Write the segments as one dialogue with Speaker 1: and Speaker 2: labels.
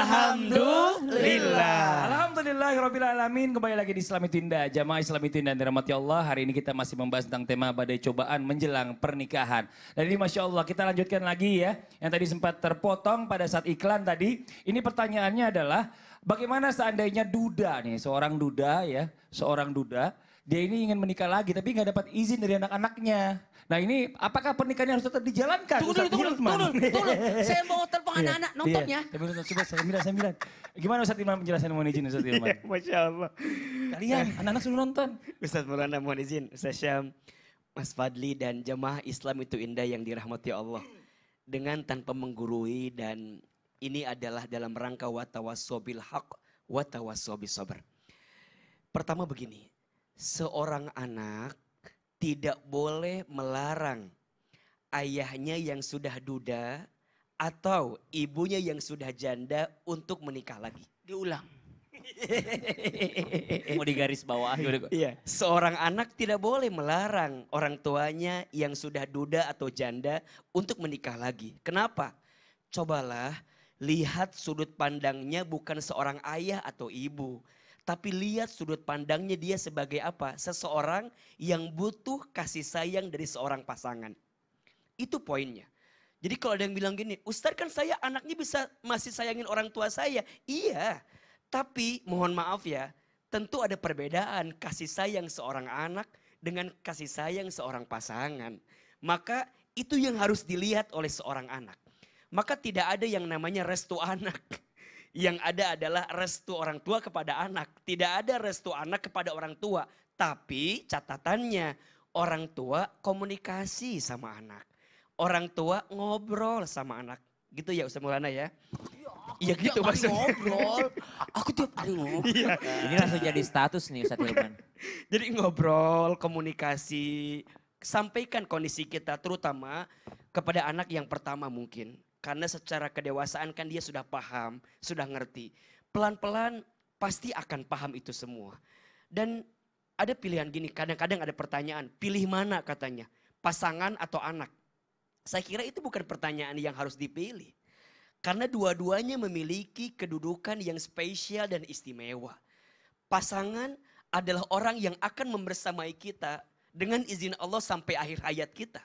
Speaker 1: Alhamdulillah. Alhamdulillahirrabbilalamin. Kembali lagi di Islam Itu Indah. Jamaah Islam Itu Indah dirahmati Allah. Hari ini kita masih membahas tentang tema badai cobaan menjelang pernikahan. Dan ini Masya Allah kita lanjutkan lagi ya. Yang tadi sempat terpotong pada saat iklan tadi. Ini pertanyaannya adalah bagaimana seandainya duda nih. Seorang duda ya. Seorang duda. Dia ini ingin menikah lagi tapi nggak dapat izin dari anak-anaknya. Nah ini apakah pernikahannya harus tetap dijalankan?
Speaker 2: Tunggu dulu. Saya mau telepon anak-anak nontonnya.
Speaker 1: Coba sembilan. Gimana Ustaz Ilman menjelaskan mohon izin Ustaz Ilman?
Speaker 3: Masya Allah.
Speaker 1: Kalian anak-anak suruh nonton.
Speaker 3: Ustaz Maulana mohon izin. Ustaz Syam, Mas Fadli dan jemaah Islam Itu Indah yang dirahmati Allah. Dengan tanpa menggurui dan ini adalah dalam rangka watawassobil haq watawassobis sabr. Pertama begini. Seorang anak tidak boleh melarang ayahnya yang sudah duda atau ibunya yang sudah janda untuk menikah lagi.
Speaker 2: Diulang.
Speaker 4: Mau digaris bawah.
Speaker 3: Iya. Seorang anak tidak boleh melarang orang tuanya yang sudah duda atau janda untuk menikah lagi. Kenapa? Cobalah lihat sudut pandangnya bukan seorang ayah atau ibu. Tapi lihat sudut pandangnya dia sebagai apa? Seseorang yang butuh kasih sayang dari seorang pasangan. Itu poinnya. Jadi kalau ada yang bilang gini, Ustadz kan saya anaknya bisa masih sayangin orang tua saya. Iya, tapi mohon maaf ya, tentu ada perbedaan kasih sayang seorang anak dengan kasih sayang seorang pasangan. Maka itu yang harus dilihat oleh seorang anak. Maka tidak ada yang namanya restu anak. Yang ada adalah restu orang tua kepada anak. Tidak ada restu anak kepada orang tua. Tapi catatannya orang tua komunikasi sama anak. Orang tua ngobrol sama anak. Gitu ya Ustaz Maulana ya? Iya gitu maksudnya.
Speaker 2: Ngobrol. Aku tiap hari ngobrol.
Speaker 4: Ini langsung jadi status nih Ustaz Ilman.
Speaker 3: Jadi ngobrol, komunikasi. Sampaikan kondisi kita terutama kepada anak yang pertama mungkin. Karena secara kedewasaan kan dia sudah paham, sudah ngerti. Pelan-pelan pasti akan paham itu semua. Dan ada pilihan gini, kadang-kadang ada pertanyaan, pilih mana katanya, pasangan atau anak. Saya kira itu bukan pertanyaan yang harus dipilih. Karena dua-duanya memiliki kedudukan yang spesial dan istimewa. Pasangan adalah orang yang akan membersamai kita dengan izin Allah sampai akhir hayat kita.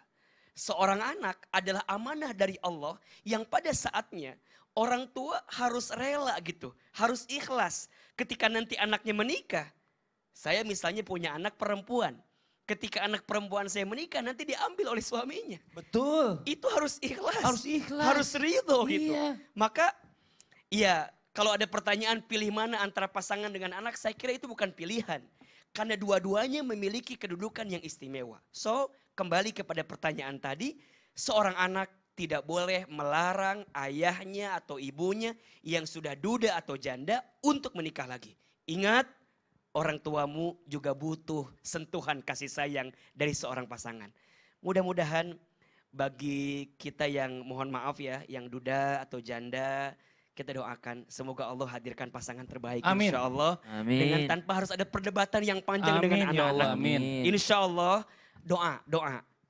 Speaker 3: Seorang anak adalah amanah dari Allah yang pada saatnya orang tua harus rela gitu. Harus ikhlas ketika nanti anaknya menikah. Saya misalnya punya anak perempuan. Ketika anak perempuan saya menikah nanti diambil oleh suaminya.
Speaker 1: Betul.
Speaker 3: Itu harus ikhlas.
Speaker 1: Harus ikhlas.
Speaker 3: Harus ridho gitu.
Speaker 1: Iya.
Speaker 3: Maka ya kalau ada pertanyaan pilih mana antara pasangan dengan anak. Saya kira itu bukan pilihan. Karena dua-duanya memiliki kedudukan yang istimewa. So kembali kepada pertanyaan tadi, seorang anak tidak boleh melarang ayahnya atau ibunya yang sudah duda atau janda untuk menikah lagi. Ingat, orang tuamu juga butuh sentuhan kasih sayang dari seorang pasangan. Mudah-mudahan bagi kita yang mohon maaf ya, yang duda atau janda, kita doakan semoga Allah hadirkan pasangan terbaik
Speaker 1: Amin.
Speaker 3: insya Allah.
Speaker 4: Amin.
Speaker 3: Dengan tanpa harus ada perdebatan yang panjang dengan
Speaker 1: Amin, ya Allah,
Speaker 3: anak-anak.
Speaker 1: amin.
Speaker 3: Insya Allah doa.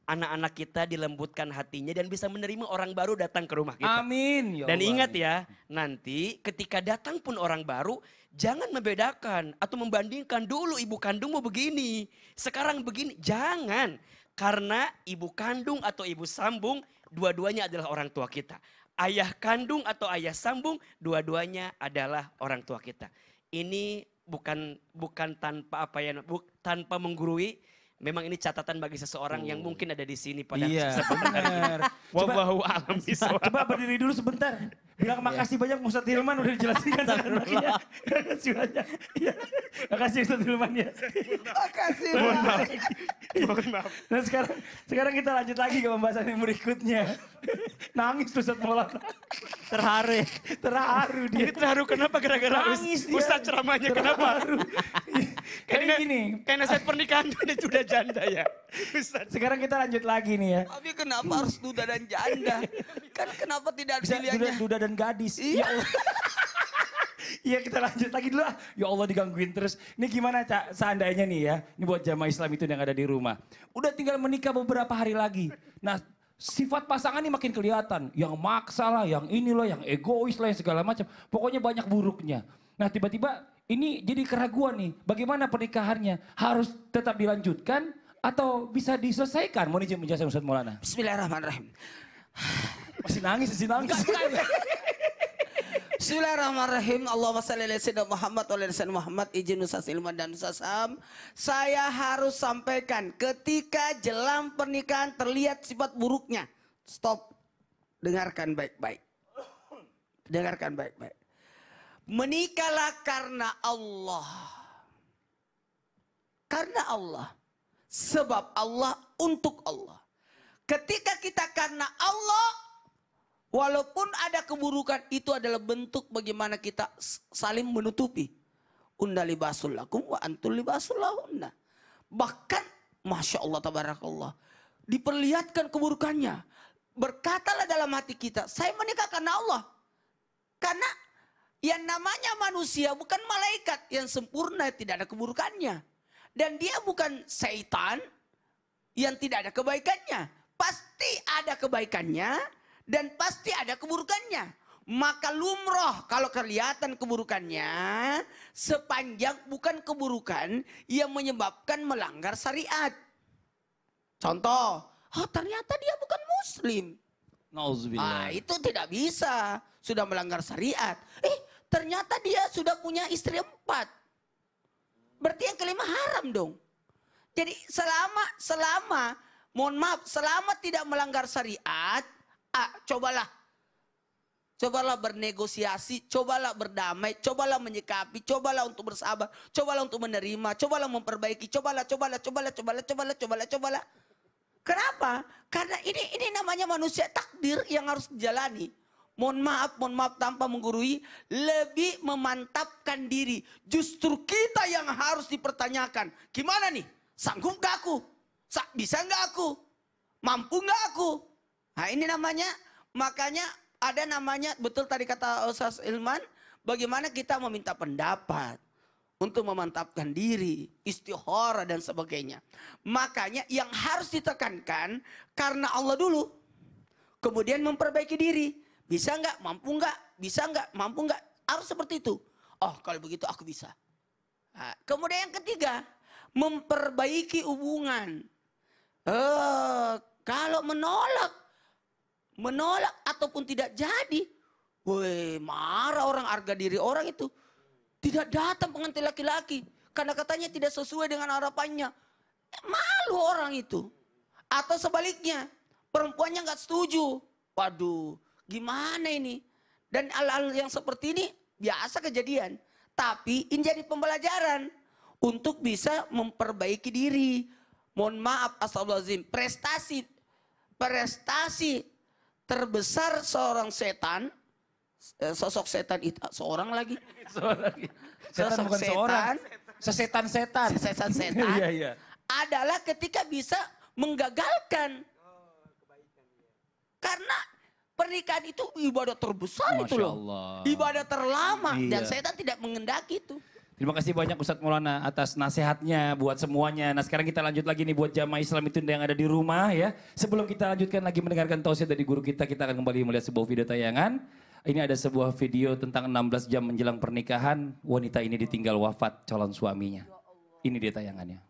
Speaker 3: Anak-anak kita dilembutkan hatinya dan bisa menerima orang baru datang ke rumah kita.
Speaker 1: Amin. Ya
Speaker 3: Dan
Speaker 1: Allah,
Speaker 3: ingat
Speaker 1: amin.
Speaker 3: ya, nanti ketika datang pun orang baru, jangan membedakan atau membandingkan dulu ibu kandungmu begini, sekarang begini. Jangan, karena ibu kandung atau ibu sambung, dua-duanya adalah orang tua kita. Ayah kandung atau ayah sambung, dua-duanya adalah orang tua kita. Ini bukan tanpa tanpa menggurui. Memang ini catatan bagi seseorang yang mungkin ada di sini pada kesempatan hari ini.
Speaker 1: Benar.
Speaker 3: Wallahu a'lam bishawab.
Speaker 1: Coba berdiri dulu sebentar. Bilang makasih banyak Ustaz Hilman udah dijelasin kan. Makasih banyak. Iya. Makasih Ustaz Hilman ya.
Speaker 2: Makasih.
Speaker 3: Mohon maaf.
Speaker 1: Nah sekarang kita lanjut lagi ke pembahasan yang berikutnya. Nangis Ustaz Maulana.
Speaker 4: Terharu.
Speaker 1: Terharu dia.
Speaker 3: Ini terharu kenapa gara-gara
Speaker 1: Nangis dia.
Speaker 3: Ustaz ceramahnya kenapa?
Speaker 1: Kayak gini.
Speaker 3: Karena saya pernikahan dia sudah janda ya. Ustaz.
Speaker 1: Sekarang kita lanjut lagi nih ya.
Speaker 2: Tapi kenapa harus duda dan janda? Kan kenapa tidak
Speaker 1: Bisa
Speaker 2: pilihannya?
Speaker 1: duda dan gadis.
Speaker 2: Iya.
Speaker 1: Ya Allah. Iya kita lanjut lagi dulu. Ya Allah digangguin terus. Ini gimana Cak seandainya nih ya. Ini buat jamaah Islam itu yang ada di rumah. Udah tinggal menikah beberapa hari lagi. Nah sifat pasangan ini makin kelihatan. Yang maksa lah, yang inilah, yang egois lah, yang segala macam. Pokoknya banyak buruknya. Nah tiba-tiba ini jadi keraguan nih. Bagaimana pernikahannya? Harus tetap dilanjutkan atau bisa diselesaikan? Mau izin menjelaskan Ustaz Maulana?
Speaker 2: Bismillahirrahmanirrahim.
Speaker 1: Masih nangis.
Speaker 2: Bismillahirrahmanirrahim. Allahumma salli ala sayyidina Muhammad wa ala sayyidina Muhammad. Izin Ustaz Ilman dan Ustaz Ham. Saya harus sampaikan ketika jelang pernikahan terlihat sifat buruknya. Stop. Dengarkan baik-baik. Dengarkan baik-baik. Menikahlah karena Allah. Karena Allah. Sebab Allah untuk Allah. Ketika kita karena Allah, walaupun ada keburukan, itu adalah bentuk bagaimana kita saling menutupi. Unna libasul lakum wa antul libasul lahunna. Bahkan, Masya Allah, tabarakallah. Diperlihatkan keburukannya. Berkatalah dalam hati kita, saya menikah karena Allah. Karena yang namanya manusia bukan malaikat yang sempurna, tidak ada keburukannya. Dan dia bukan syaitan yang tidak ada kebaikannya. Pasti ada kebaikannya dan pasti ada keburukannya. Maka lumrah kalau kelihatan keburukannya sepanjang bukan keburukan yang menyebabkan melanggar syariat. Contoh, oh ternyata dia bukan muslim.
Speaker 1: Nauzubillah.
Speaker 2: Itu tidak bisa. Sudah melanggar syariat. Ternyata dia sudah punya istri 4. Berarti yang kelima haram dong. Jadi selama mohon maaf, selama tidak melanggar syariat, cobalah bernegosiasi, cobalah berdamai, cobalah menyikapi, cobalah untuk bersabar, cobalah untuk menerima, cobalah memperbaiki, cobalah. Kenapa? Karena ini namanya manusia, takdir yang harus dijalani. Mohon maaf tanpa menggurui, lebih memantapkan diri. Justru kita yang harus dipertanyakan. Gimana nih? Sanggup gak aku? Bisa gak aku? Mampu gak aku? Nah ini namanya, makanya ada namanya, betul tadi kata Ustaz Ilman, bagaimana kita meminta pendapat. Untuk memantapkan diri, istikharah dan sebagainya. Makanya yang harus ditekankan, karena Allah dulu. Kemudian memperbaiki diri. Bisa nggak, mampu nggak, bisa nggak, mampu nggak, harus seperti itu. Oh kalau begitu aku bisa. Nah, kemudian yang ketiga, memperbaiki hubungan. Kalau menolak ataupun tidak jadi, marah orang, harga diri orang itu. Tidak datang pengantin laki-laki, karena katanya tidak sesuai dengan harapannya. Malu orang itu. Atau sebaliknya, perempuannya nggak setuju. Waduh. Gimana ini? Dan hal-hal yang seperti ini biasa kejadian. Tapi ini jadi pembelajaran untuk bisa memperbaiki diri. Mohon maaf, astagfirullahaladzim. Prestasi terbesar seorang setan, sosok setan itu seorang lagi.
Speaker 1: Setan bukan seorang. Sesetan-setan.
Speaker 2: Sesetan-setan.
Speaker 1: Iya.
Speaker 2: Adalah ketika bisa menggagalkan. Karena pernikahan itu ibadah terbesar.
Speaker 1: Masya
Speaker 2: itu loh.
Speaker 1: Allah.
Speaker 2: Ibadah terlama.
Speaker 1: Iya.
Speaker 2: Dan setan tidak mengendaki itu.
Speaker 1: Terima kasih banyak Ustadz Maulana atas nasihatnya buat semuanya. Nah sekarang kita lanjut lagi nih buat jamaah Islam itu yang ada di rumah ya. Sebelum kita lanjutkan lagi mendengarkan tausiah dari guru kita akan kembali melihat sebuah video tayangan. Ini ada sebuah video tentang 16 jam menjelang pernikahan. Wanita ini ditinggal wafat calon suaminya. Ini dia tayangannya.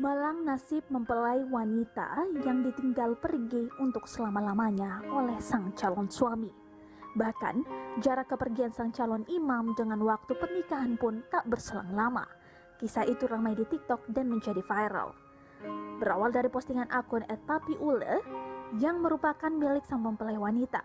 Speaker 5: Malang nasib mempelai wanita yang ditinggal pergi untuk selama-lamanya oleh sang calon suami. Bahkan, jarak kepergian sang calon imam dengan waktu pernikahan pun tak berselang lama. Kisah itu ramai di TikTok dan menjadi viral. Berawal dari postingan akun @papiule yang merupakan milik sang mempelai wanita.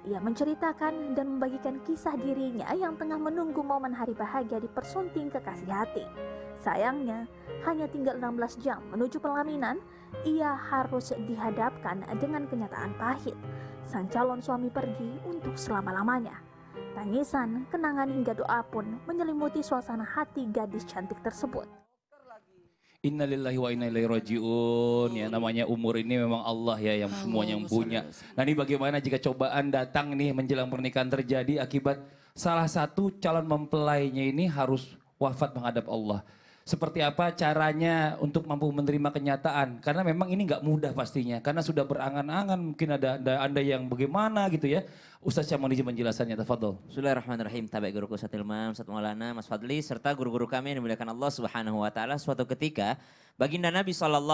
Speaker 5: Ia menceritakan dan membagikan kisah dirinya yang tengah menunggu momen hari bahagia di persunting kekasih hati. Sayangnya, hanya tinggal 16 jam menuju pelaminan, ia harus dihadapkan dengan kenyataan pahit. Sang calon suami pergi untuk selama-lamanya. Tangisan, kenangan hingga doa pun menyelimuti suasana hati gadis cantik tersebut.
Speaker 1: Innalillahi wa inna ilaihi rajiun. Ya namanya umur ini memang Allah ya yang semuanya yang punya. Nah ini bagaimana jika cobaan datang nih menjelang pernikahan terjadi akibat salah satu calon mempelainya ini harus wafat menghadap Allah. seperti apa caranya untuk mampu menerima kenyataan. Karena memang ini nggak mudah pastinya. Karena sudah berangan-angan, mungkin ada anda yang bagaimana gitu ya. Ustaz Syamoni menjelaskannya, tafadhol.
Speaker 4: Bismillahirrahmanirrahim. Tabi guruku Ustaz Ilman, Ustaz Maulana, Mas Fadli, serta guru-guru kami yang dimuliakan Allah Subhanahu wa taala. Suatu ketika baginda Nabi SAW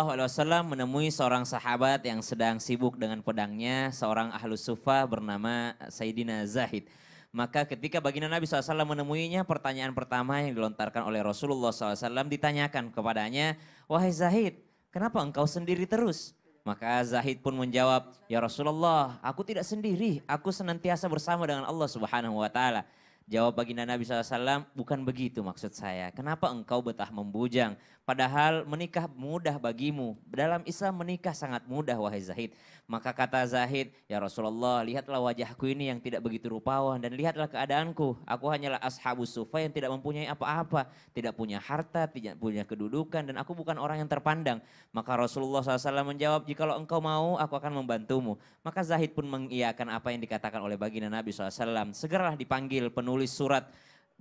Speaker 4: menemui seorang sahabat yang sedang sibuk dengan pedangnya, seorang ahlus sufah bernama Sayyidina Zahid. Maka ketika baginda Nabi SAW menemuinya, pertanyaan pertama yang dilontarkan oleh Rasulullah SAW ditanyakan kepadanya, "Wahai Zahid, kenapa engkau sendiri terus?" Maka Zahid pun menjawab, "Ya Rasulullah, aku tidak sendiri, aku senantiasa bersama dengan Allah Subhanahu wa taala." Jawab baginda Nabi SAW, "Bukan begitu maksud saya. Kenapa engkau betah membujang? Padahal menikah mudah bagimu. Dalam Islam menikah sangat mudah wahai Zahid." Maka kata Zahid, "Ya Rasulullah, lihatlah wajahku ini yang tidak begitu rupawan dan lihatlah keadaanku. Aku hanyalah ashabus sufa yang tidak mempunyai apa-apa. Tidak punya harta, tidak punya kedudukan dan aku bukan orang yang terpandang." Maka Rasulullah SAW menjawab, "Jikalau engkau mau, aku akan membantumu." Maka Zahid pun mengiyakan apa yang dikatakan oleh baginda Nabi SAW. Segeralah dipanggil penulis surat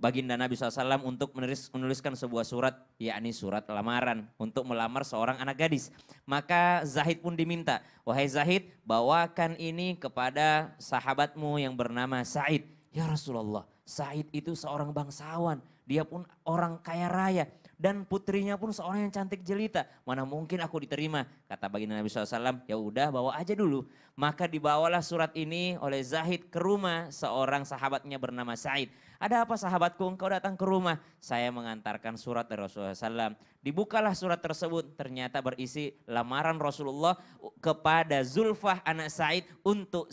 Speaker 4: baginda Nabi SAW untuk menuliskan sebuah surat, yakni surat lamaran untuk melamar seorang anak gadis. Maka Zahid pun diminta, "Wahai Zahid, bawakan ini kepada sahabatmu yang bernama Sa'id." "Ya Rasulullah, Sa'id itu seorang bangsawan, dia pun orang kaya raya. Dan putrinya pun seorang yang cantik jelita. Mana mungkin aku diterima?" Kata baginda Nabi SAW, "Ya udah bawa aja dulu." Maka dibawalah surat ini oleh Zahid ke rumah seorang sahabatnya bernama Sa'id. "Ada apa sahabatku, engkau datang ke rumah?" "Saya mengantarkan surat dari Rasulullah SAW." Dibukalah surat tersebut, ternyata berisi lamaran Rasulullah kepada Zulfah anak Sa'id untuk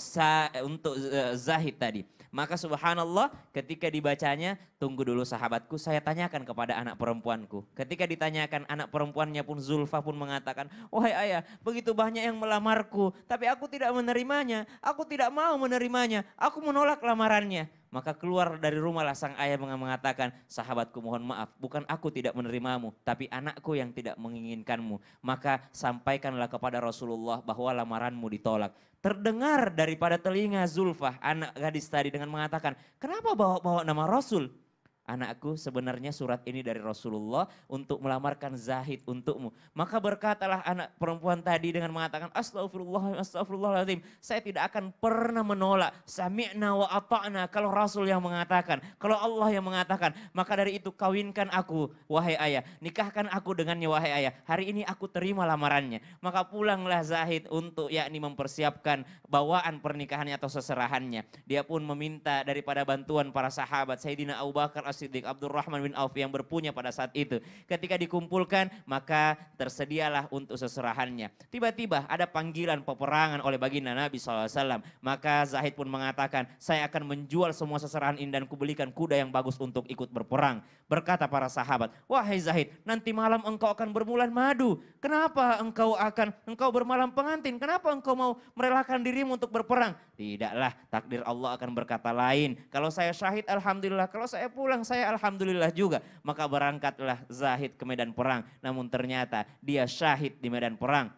Speaker 4: Zahid tadi. Maka subhanallah ketika dibacanya, "Tunggu dulu sahabatku, saya tanyakan kepada anak perempuanku." Ketika ditanyakan, anak perempuannya pun Zulfah pun mengatakan, "Wahai ayah, begitu banyak yang melamarku, tapi aku tidak menerimanya, aku tidak mau menerimanya, aku menolak lamarannya." Maka keluar dari rumahlah sang ayah mengatakan, "Sahabatku mohon maaf, bukan aku tidak menerimamu, tapi anakku yang tidak menginginkanmu. Maka sampaikanlah kepada Rasulullah bahwa lamaranmu ditolak." Terdengar daripada telinga Zulfah, anak gadis tadi dengan mengatakan, "Kenapa bawa-bawa nama Rasul?" "Anakku, sebenarnya surat ini dari Rasulullah untuk melamarkan Zahid untukmu." Maka berkatalah anak perempuan tadi dengan mengatakan, Astagfirullahaladzim, saya tidak akan pernah menolak. Sami'na wa ata'na, kalau Rasul yang mengatakan, kalau Allah yang mengatakan, maka dari itu kawinkan aku wahai ayah, nikahkan aku dengannya wahai ayah. Hari ini aku terima lamarannya. Maka pulanglah Zahid untuk yakni mempersiapkan bawaan pernikahannya atau seserahannya. Dia pun meminta daripada bantuan para sahabat, Sayyidina Abu Bakar As-Siddiq, Abdurrahman bin Auf yang berpunya pada saat itu. Ketika dikumpulkan, maka tersedialah untuk seserahannya. Tiba-tiba ada panggilan peperangan oleh baginda Nabi SAW. Maka Zahid pun mengatakan, "Saya akan menjual semua seserahan ini dan kubelikan kuda yang bagus untuk ikut berperang." Berkata para sahabat, "Wahai Zahid, nanti malam engkau akan berbulan madu. Kenapa engkau bermalam pengantin? Kenapa engkau mau merelakan dirimu untuk berperang?" "Tidaklah, takdir Allah akan berkata lain. Kalau saya syahid, alhamdulillah. Kalau saya pulang, saya alhamdulillah juga." Maka berangkatlah Zahid ke medan perang. Namun ternyata dia syahid di medan perang.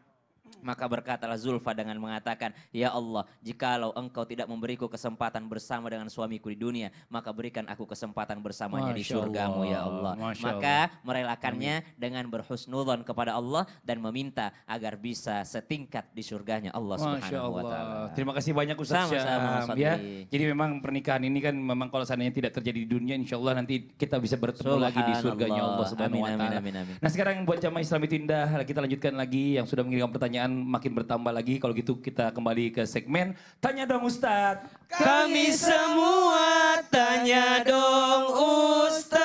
Speaker 4: Maka berkatalah Zulfa dengan mengatakan, "Ya Allah, jikalau engkau tidak memberiku kesempatan bersama dengan suamiku di dunia, maka berikan aku kesempatan bersamanya di surgamu ya Allah." Maka merelakannya dengan berhusnudzon kepada Allah dan meminta agar bisa setingkat di surganya Allah Subhanahu wa taala.
Speaker 1: Terima kasih banyak Ustaz
Speaker 4: Sama-sama,
Speaker 1: Syam ya. Jadi memang pernikahan ini kan memang kalau seandainya tidak terjadi di dunia, insya Allah nanti kita bisa bertemu lagi di surganya Allah Subhanahu wa taala. Nah, sekarang buat jamaah Islam Indah, kita lanjutkan lagi yang sudah mengirimkan pertanyaan makin bertambah lagi. Kalau gitu kita kembali ke segmen Tanya Dong Ustadz.
Speaker 3: Kami semua tanya dong Ustadz.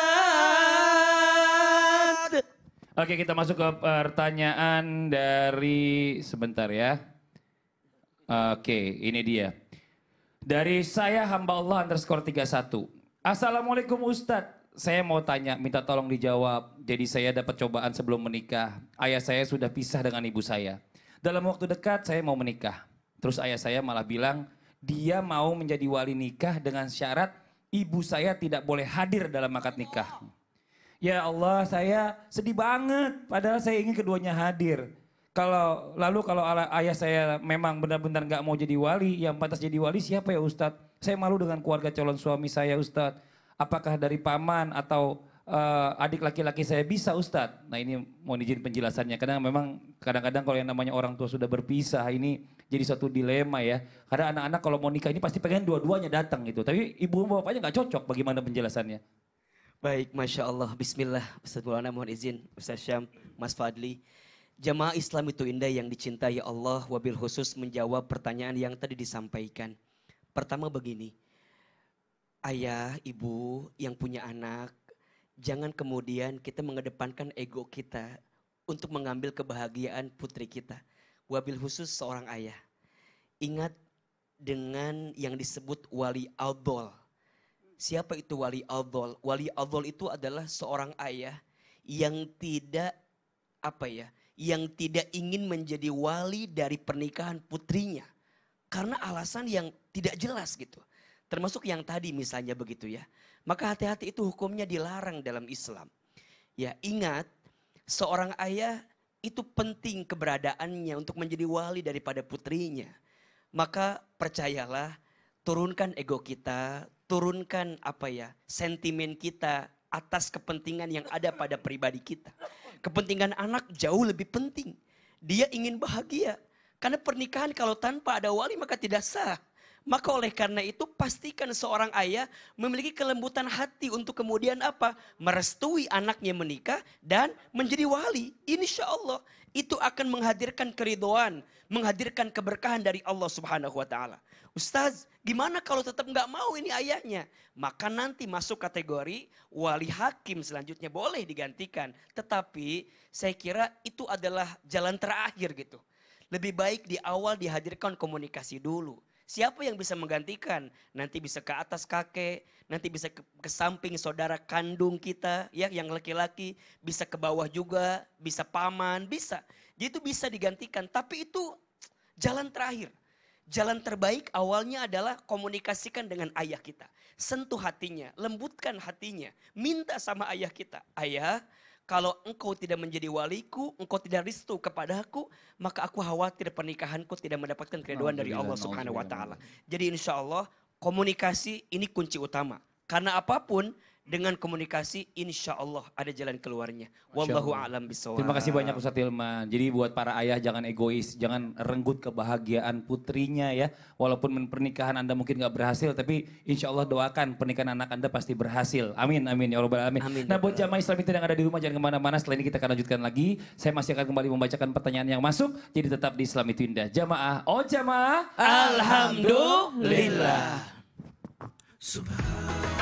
Speaker 1: Oke, kita masuk ke pertanyaan dari sebentar ya. Oke, ini dia. Dari saya hamba Allah _31. Assalamualaikum Ustadz. Saya mau tanya, minta tolong dijawab. Jadi saya dapat cobaan sebelum menikah. Ayah saya sudah pisah dengan ibu saya. Dalam waktu dekat saya mau menikah. Terus ayah saya malah bilang dia mau menjadi wali nikah dengan syarat ibu saya tidak boleh hadir dalam akad nikah. Ya Allah, saya sedih banget padahal saya ingin keduanya hadir. Kalau ayah saya memang benar-benar nggak mau jadi wali, yang pantas jadi wali siapa ya Ustadz? Saya malu dengan keluarga calon suami saya Ustadz. Apakah dari paman atau adik laki-laki saya bisa Ustadz. Nah ini mohon izin penjelasannya. Karena memang kadang-kadang kalau yang namanya orang tua sudah berpisah ini jadi suatu dilema ya. Karena anak-anak kalau mau nikah ini pasti pengen dua-duanya datang gitu. Tapi ibu bapaknya nggak cocok. Bagaimana penjelasannya?
Speaker 3: Baik, Masya Allah. Bismillah. Ustaz Maulana mohon izin. Ustaz Syam, Mas Fadli. Jamaah Islam itu indah yang dicintai Allah. Wabil khusus menjawab pertanyaan yang tadi disampaikan. Pertama begini. Ayah, ibu yang punya anak. Jangan kemudian kita mengedepankan ego kita untuk mengambil kebahagiaan putri kita. Wabil khusus seorang ayah. Ingat dengan yang disebut wali al-dhol. Siapa itu wali al-dhol? Wali al-dhol itu adalah seorang ayah yang tidak yang tidak ingin menjadi wali dari pernikahan putrinya. Karena alasan yang tidak jelas gitu. Termasuk yang tadi misalnya begitu ya. Maka hati-hati itu hukumnya dilarang dalam Islam. Ya ingat seorang ayah itu penting keberadaannya untuk menjadi wali daripada putrinya. Maka percayalah turunkan ego kita, turunkan sentimen kita atas kepentingan yang ada pada pribadi kita. Kepentingan anak jauh lebih penting. Dia ingin bahagia. Karena pernikahan kalau tanpa ada wali maka tidak sah. Maka oleh karena itu pastikan seorang ayah memiliki kelembutan hati untuk kemudian merestui anaknya menikah dan menjadi wali. Insya Allah itu akan menghadirkan keridhaan, menghadirkan keberkahan dari Allah Subhanahu wa taala. Ustaz, gimana kalau tetap nggak mau ini ayahnya? Maka nanti masuk kategori wali hakim selanjutnya boleh digantikan. Tetapi saya kira itu adalah jalan terakhir gitu. Lebih baik di awal dihadirkan komunikasi dulu. Siapa yang bisa menggantikan? Nanti bisa ke atas kakek, nanti bisa ke samping saudara kandung kita ya yang laki-laki, bisa ke bawah juga, bisa paman, bisa. Jadi itu bisa digantikan, tapi itu jalan terakhir. Jalan terbaik awalnya adalah komunikasikan dengan ayah kita. Sentuh hatinya, lembutkan hatinya, minta sama ayah kita. Ayah, kalau engkau tidak menjadi waliku, engkau tidak restu kepadaku, maka aku khawatir pernikahanku tidak mendapatkan keridhaan dari Allah Subhanahu wa taala. Jadi insya Allah komunikasi ini kunci utama. Karena apapun dengan komunikasi insya Allah ada jalan keluarnya. Wallahu a'lam bishawab.
Speaker 1: Terima kasih banyak Ustadz Hilman. Jadi buat para ayah jangan egois, jangan renggut kebahagiaan putrinya ya. Walaupun pernikahan Anda mungkin gak berhasil, tapi insya Allah doakan pernikahan anak Anda pasti berhasil. Amin, amin ya Rabbal Alamin.
Speaker 3: Amin.
Speaker 1: Nah buat jamaah Islam yang ada di rumah jangan kemana-mana. Setelah ini kita akan lanjutkan lagi. Saya masih akan kembali membacakan pertanyaan yang masuk. Jadi tetap di Islam itu Indah. Jamaah, jamaah.
Speaker 3: Alhamdulillah.
Speaker 2: Subhanallah.